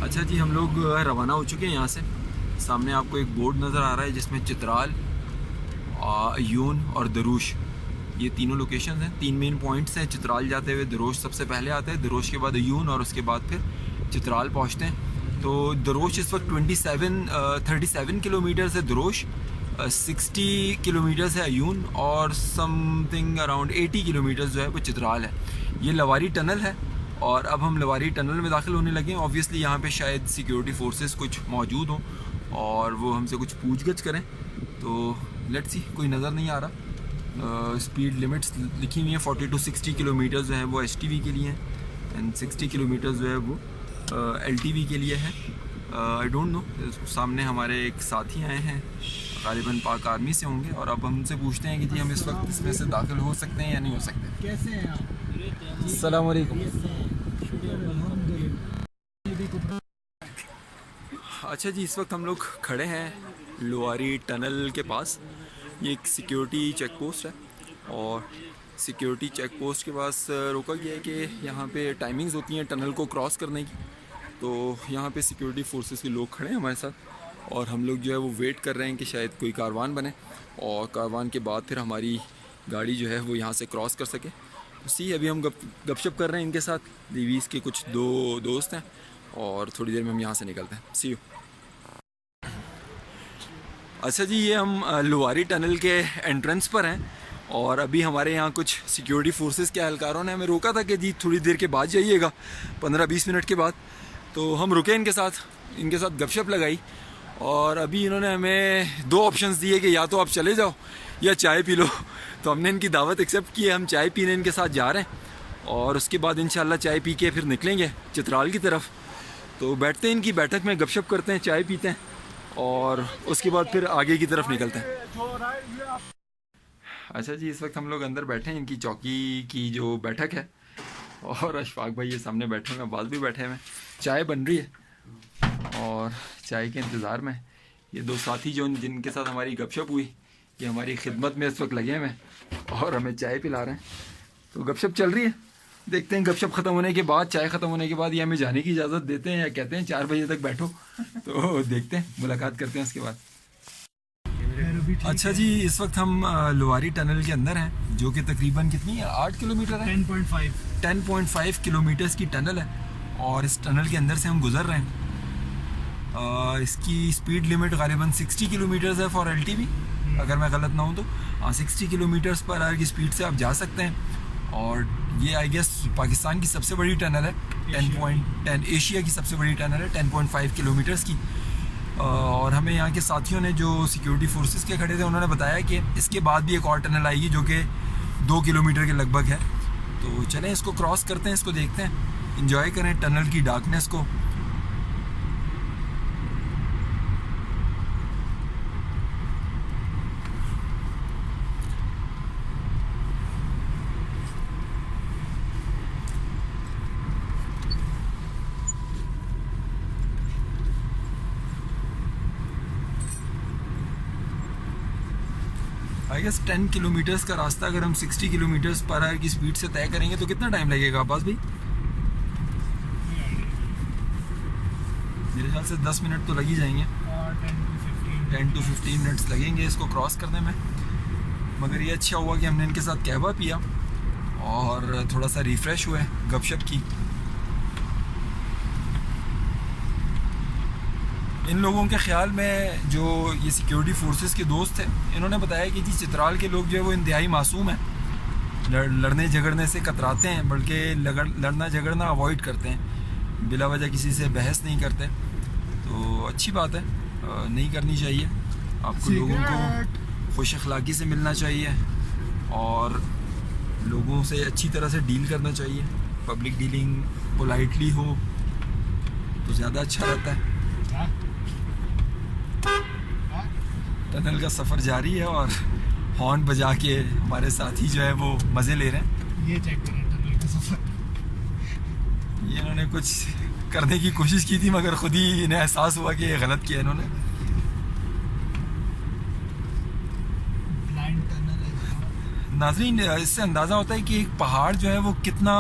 अच्छा जी, हम लोग रवाना हो चुके हैं यहाँ से। सामने आपको एक बोर्ड नज़र आ रहा है जिसमें चित्राल, यून और दरूश, ये तीनों लोकेशन हैं। 3 मेन पॉइंट्स हैं। चित्राल जाते हुए दरोश सबसे पहले आता है, दरोश के बाद यून और उसके बाद फिर चित्राल पहुँचते हैं। तो दरोश इस वक्त 37 किलोमीटर से दरोश, 60 किलोमीटर है अयून और समथिंग अराउंड 80 किलोमीटर जो है वो चित्राल है। ये लवारी टनल है और अब हम लवारी टनल में दाखिल होने लगे हैं। ऑब्वियसली यहाँ पे शायद सिक्योरिटी फोर्सेस कुछ मौजूद हों और वो हमसे कुछ पूछगछ करें, तो लेट्स सी। कोई नज़र नहीं आ रहा। स्पीड लिमिट्स लिखी हुई हैं 40 to 60 किलोमीटर जो है वो HTV के लिए हैं एंड 60 किलोमीटर जो है वो LTV के लिए है। I don't know. सामने हमारे एक साथी आए हैं, गालिबन पाक आर्मी से होंगे, और अब हमसे पूछते हैं कि जी हम इस वक्त इसमें से दाखिल हो सकते हैं या नहीं हो सकते। कैसे हैं आप? अस्सलाम वालेकुम। अच्छा जी, इस वक्त हम लोग खड़े हैं लोहारी टनल के पास। ये एक सिक्योरिटी चेक पोस्ट है और सिक्योरिटी चेक पोस्ट के पास रोका गया है कि यहाँ पे टाइमिंग्स होती हैं टनल को क्रॉस करने की। तो यहाँ पे सिक्योरिटी फोर्सेस के लोग खड़े हैं हमारे साथ और हम लोग जो है वो वेट कर रहे हैं कि शायद कोई कारवान बने और कारवान के बाद फिर हमारी गाड़ी जो है वो यहाँ से क्रॉस कर सके। सी अभी हम गपशप कर रहे हैं इनके साथ। दीवीस के कुछ दो दोस्त हैं और थोड़ी देर में हम यहाँ से निकलते हैं। सी यू। अच्छा जी, ये हम लोहारी टनल के एंट्रेंस पर हैं और अभी हमारे यहाँ कुछ सिक्योरिटी फोर्सेस के एहलकारों ने हमें रोका था कि जी थोड़ी देर के बाद जाइएगा, 15-20 मिनट के बाद। तो हम रुके इनके साथ गपशप लगाई और अभी इन्होंने हमें 2 ऑप्शंस दिए कि या तो आप चले जाओ या चाय पी लो। तो हमने इनकी दावत एक्सेप्ट की है, हम चाय पीने इनके साथ जा रहे हैं और उसके बाद इंशाल्लाह चाय पी के फिर निकलेंगे चित्राल की तरफ। तो बैठते हैं इनकी बैठक में, गपशप करते हैं, चाय पीते हैं और उसके बाद फिर आगे की तरफ निकलते हैं। अच्छा जी, इस वक्त हम लोग अंदर बैठे हैं इनकी चौकी की जो बैठक है और अशफाक भाई ये सामने बैठे हुए हैं, बाल भी बैठे हुए हैं। चाय बन रही है और चाय के इंतज़ार में ये 2 साथी जो जिनके साथ हमारी गपशप हुई, ये हमारी खिदमत में इस वक्त लगे हुए हैं और हमें चाय पिला रहे हैं। तो गपशप चल रही है। देखते हैं गपशप ख़त्म होने के बाद, चाय ख़त्म होने के बाद ये हमें जाने की इजाज़त देते हैं या कहते हैं 4 बजे तक बैठो। तो देखते हैं, मुलाकात करते हैं उसके बाद। अच्छा जी, इस वक्त हम लोहारी टनल के अंदर हैं जो कि तकरीबन कितनी है, 8 किलोमीटर है। 10.5 किलोमीटर्स की टनल है और इस टनल के अंदर से हम गुजर रहे हैं। इसकी स्पीड लिमिट गालिबन 60 किलोमीटर्स है फॉर LTV, अगर मैं गलत ना हूँ तो। 60 किलोमीटर्स पर आवर की स्पीड से आप जा सकते हैं और ये आई गेस पाकिस्तान की सबसे बड़ी टनल है। 10.10 एशिया की सबसे बड़ी टनल है, 10.5 किलोमीटर्स की। और हमें यहाँ के साथियों ने जो सिक्योरिटी फोर्सेस के खड़े थे उन्होंने बताया कि इसके बाद भी एक और टनल आएगी जो कि 2 किलोमीटर के लगभग है। तो चलें इसको क्रॉस करते हैं, इसको देखते हैं, इंजॉय करें टनल की डार्कनेस को। आई गेस 10 किलोमीटर्स का रास्ता अगर हम 60 किलोमीटर्स पर आवर की स्पीड से तय करेंगे तो कितना टाइम लगेगा आबास भाई? मेरे ख्याल से 10 मिनट तो लग ही जाएंगे। 10 to 15 मिनट्स लगेंगे इसको क्रॉस करने में। मगर ये अच्छा हुआ कि हमने इनके साथ कहवा पिया और थोड़ा सा रिफ़्रेश हुए, गपशप की। इन लोगों के ख्याल में जो ये सिक्योरिटी फोर्सेस के दोस्त थे, इन्होंने बताया कि जी चित्राल के लोग जो है वो इंतहाई मासूम हैं, लड़ने झगड़ने से कतराते हैं, बल्कि लड़ना झगड़ना अवॉइड करते हैं, बिला वजह किसी से बहस नहीं करते। तो अच्छी बात है, नहीं करनी चाहिए। आपको लोगों को खुश अखलाक़ी से मिलना चाहिए और लोगों से अच्छी तरह से डील करना चाहिए। पब्लिक डीलिंग पोलाइटली हो तो ज़्यादा अच्छा रहता है। टनल का सफ़र जारी है और हॉर्न बजा के हमारे साथी जो है वो मज़े ले रहे हैं। ये चेक करें टनल का सफ़र। ये इन्होंने कुछ करने की कोशिश की थी मगर ख़ुद ही इन्हें एहसास हुआ कि ये गलत किया इन्होंने। ब्लाइंड टनल है नाज़रीन, इससे अंदाज़ा होता है कि एक पहाड़ जो है वो कितना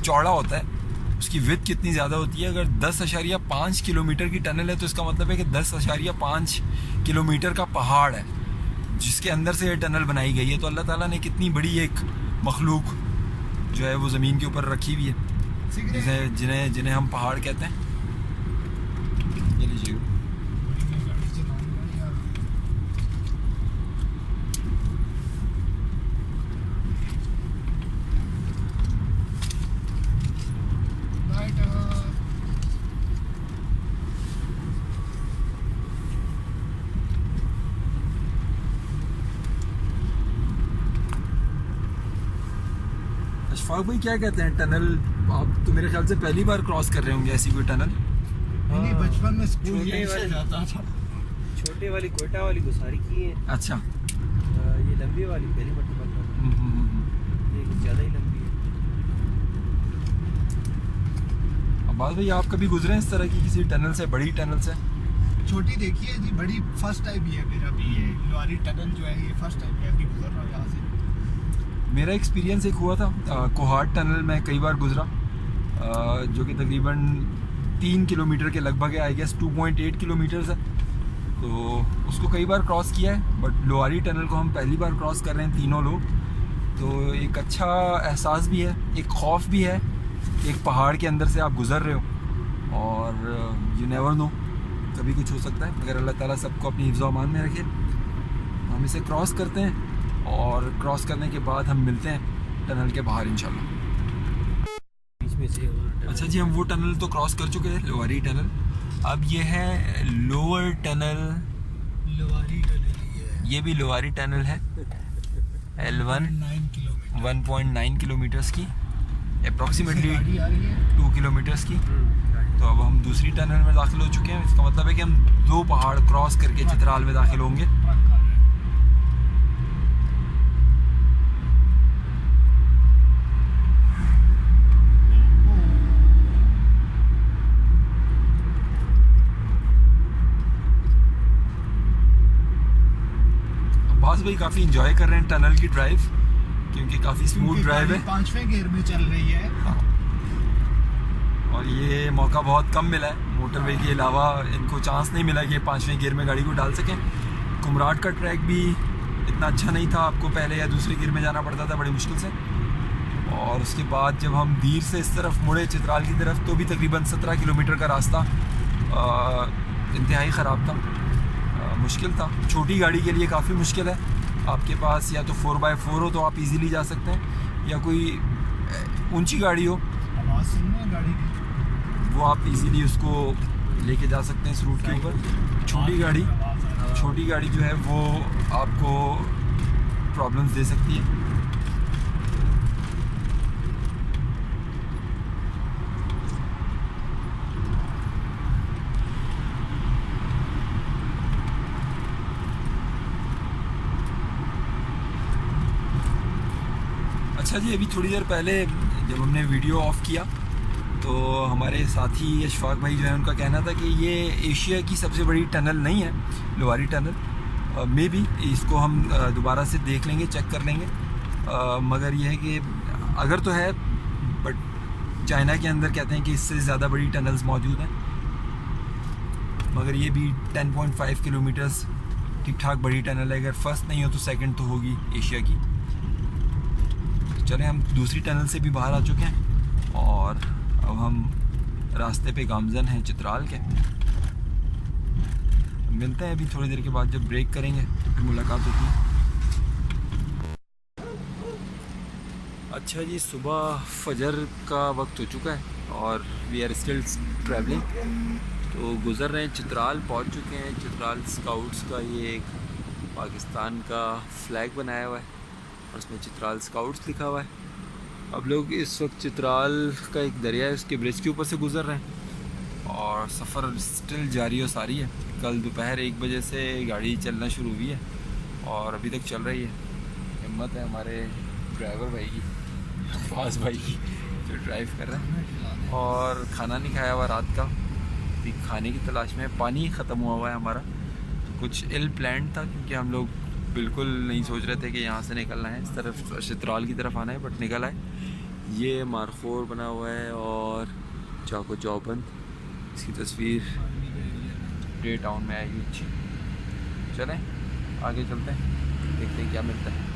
चौड़ा होता है। उसकी विड्थ कितनी ज़्यादा होती है। अगर 10.5 किलोमीटर की टनल है तो इसका मतलब है कि 10.5 किलोमीटर का पहाड़ है जिसके अंदर से ये टनल बनाई गई है। तो अल्लाह ताला ने कितनी बड़ी एक मखलूक जो है वो ज़मीन के ऊपर रखी हुई है, जिन्हें हम पहाड़ कहते हैं। ये लीजिए। अशफाक भाई क्या कहते हैं, टनल आप तो मेरे ख्याल से पहली बार क्रॉस कर रहे होंगे ऐसी कोई टनल? नहीं, बचपन में स्कूल में जाता था। छोटे वाली कोयटा वाली गुसारी की है। अच्छा, ये लंबी वाली पहली मरतबा कर रहा हूं। ये ज़्यादा ही लंबी है। अब्बास भाई आप कभी गुजरे हैं इस तरह की किसी टनल से, बड़ी टनल से? छोटी देखी है जी, बड़ी फर्स्ट टाइम ही है मेरा भी। ये लोहारी टनल जो है ये फर्स्ट टाइम है, अभी गुजर रहा हूँ यहाँ से। मेरा एक्सपीरियंस एक हुआ था, कोहाट टनल में कई बार गुजरा, जो कि तकरीबन 3 किलोमीटर के लगभग है, आई गेस 2.8 किलोमीटर्स है। तो उसको कई बार क्रॉस किया है, बट लोहारी टनल को हम पहली बार क्रॉस कर रहे हैं तीनों लोग। तो एक अच्छा एहसास भी है, एक खौफ भी है, एक पहाड़ के अंदर से आप गुज़र रहे हो और यू नेवर नो, कभी कुछ हो सकता है। अगर अल्लाह ताला सबको अपनी हिफ्ज़ व अमान में रखे, हम इसे क्रॉस करते हैं और क्रॉस करने के बाद हम मिलते हैं टनल के बाहर इंशाल्लाह। बीच में से अच्छा जी, हम वो टनल तो क्रॉस कर चुके हैं, लोहारी टनल। अब ये है लोअर टनल, लोहारी टनल ये भी लोहारी टनल है, L1 1.9 किलोमीटर्स की, अप्रॉक्सीमेटली गाड़ी आ रही है। 2 किलोमीटर्स की। तो अब हम दूसरी टनल में दाखिल हो चुके हैं। इसका मतलब है कि हम 2 पहाड़ क्रॉस करके चित्राल में दाखिल होंगे। अब्बास भाई काफ़ी इंजॉय कर रहे हैं टनल की ड्राइव, क्योंकि काफ़ी स्मूथ ड्राइव है। 5वें गियर में चल रही है। और ये मौका बहुत कम मिला है, मोटरवे के अलावा इनको चांस नहीं मिला कि 5वें गियर में गाड़ी को डाल सकें। कुमराट का ट्रैक भी इतना अच्छा नहीं था, आपको पहले या दूसरे गियर में जाना पड़ता था बड़ी मुश्किल से। और उसके बाद जब हम दीर से इस तरफ मुड़े चित्राल की तरफ, तो भी तकरीबन 17 किलोमीटर का रास्ता इंतहाई ख़राब था, मुश्किल था। छोटी गाड़ी के लिए काफ़ी मुश्किल है। आपके पास या तो 4x4 हो तो आप इजीली जा सकते हैं, या कोई ऊंची गाड़ी हो आवाज़ सुन रहे हैं गाड़ी की? वो आप इजीली उसको लेके जा सकते हैं इस रूट के ऊपर। छोटी गाड़ी जो है वो आपको प्रॉब्लम्स दे सकती है। अच्छा जी, अभी थोड़ी देर पहले जब हमने वीडियो ऑफ किया तो हमारे साथी अशफाक भाई जो है, उनका कहना था कि ये एशिया की सबसे बड़ी टनल नहीं है, लोहारी टनल। मे बी इसको हम दोबारा से देख लेंगे, चेक कर लेंगे। मगर यह है कि अगर तो है, बट चाइना के अंदर कहते हैं कि इससे ज़्यादा बड़ी टनल्स मौजूद हैं। मगर ये भी 10.5 किलोमीटर्स ठीक ठाक बड़ी टनल है। अगर फर्स्ट नहीं हो तो सेकंड तो होगी एशिया की। चलें, हम दूसरी टनल से भी बाहर आ चुके हैं और अब हम रास्ते पे गामजन हैं चित्राल के। मिलते हैं अभी थोड़ी देर के बाद, जब ब्रेक करेंगे फिर मुलाकात होती है। अच्छा जी, सुबह फजर का वक्त हो चुका है और वी आर स्टिल ट्रैवलिंग। तो गुज़र रहे हैं चित्राल, पहुंच चुके हैं चित्राल। स्काउट्स का ये एक पाकिस्तान का फ्लैग बनाया हुआ है और उसमें चित्राल स्काउट्स लिखा हुआ है। अब लोग इस वक्त चित्राल का एक दरिया है, उसके ब्रिज के ऊपर से गुज़र रहे हैं और सफ़र स्टिल जारी और सारी है। कल दोपहर 1 बजे से गाड़ी चलना शुरू हुई है और अभी तक चल रही है। हिम्मत है हमारे ड्राइवर भाई की, अब्बास भाई की, जो ड्राइव कर रहे हैं। और खाना नहीं खाया हुआ रात का, अभी खाने की तलाश में। पानी ख़त्म हुआ हुआ है हमारा, तो कुछ इल प्लान था, क्योंकि हम लोग बिल्कुल नहीं सोच रहे थे कि यहाँ से निकलना है, इस तरफ चित्राल की तरफ आना है, बट निकल आए। ये मारखोर बना हुआ है और चाको चौबंद, इसकी तस्वीर डे टाउन में आई हुई अच्छी। चलें आगे चलते हैं, देखते हैं क्या मिलता है।